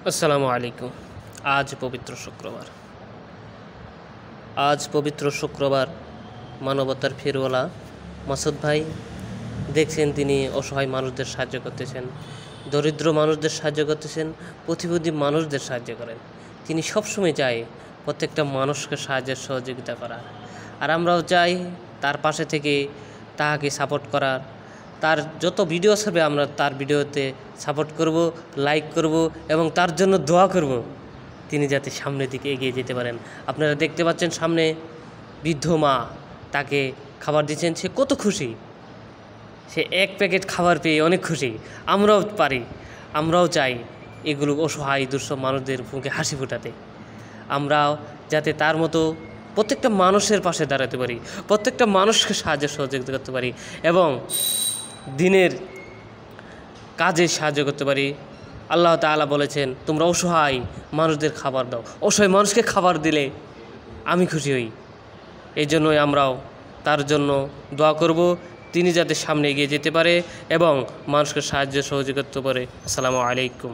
আসসালামু আলাইকুম। আজ পবিত্র শুক্রবার মানবতার ফিরওয়ালা মাসুদ ভাই দেখছেন, তিনি অসহায় মানুষদের সাহায্য করতেছেন, দরিদ্র মানুষদের সাহায্য করতেছেন, প্রতিবন্ধী মানুষদের সাহায্য করেন। তিনি সবসময় চায় প্রত্যেকটা মানুষকে সাহায্যের সহযোগিতা করার, আর আমরাও চাই তার পাশে থেকে তাকে সাপোর্ট করার। তার যত ভিডিও আসবে আমরা তার ভিডিওতে সাপোর্ট করব, লাইক করব এবং তার জন্য দোয়া করব, তিনি যাতে সামনের দিকে এগিয়ে যেতে পারেন। আপনারা দেখতে পাচ্ছেন সামনে বৃদ্ধ মা তাকে খাবার দিচ্ছেন, সে কত খুশি, সে এক প্যাকেট খাবার পেয়ে অনেক খুশি। আমরাও পারি, আমরাও চাই এগুলো অসহায় দুঃস্থ মানুষদের মুখে হাসি ফোটাতে। আমরাও যাতে তার মতো প্রত্যেকটা মানুষের পাশে দাঁড়াতে পারি, প্রত্যেকটা মানুষকে সাহায্য সহযোগিতা করতে পারি এবং দিনের কাজে সাহায্য করতে পারি। আল্লাহ তাআলা বলেছেন, তোমরা অসহায় মানুষদের খাবার দাও। অসহায় মানুষকে খাবার দিলে আমি খুশি হই। এই জন্যই আমরাও তার জন্য দোয়া করব, তিনি যাতে সামনে এগিয়ে যেতে পারে এবং মানুষকে সাহায্য সহযোগিতা করতে পারে। আসসালামু আলাইকুম।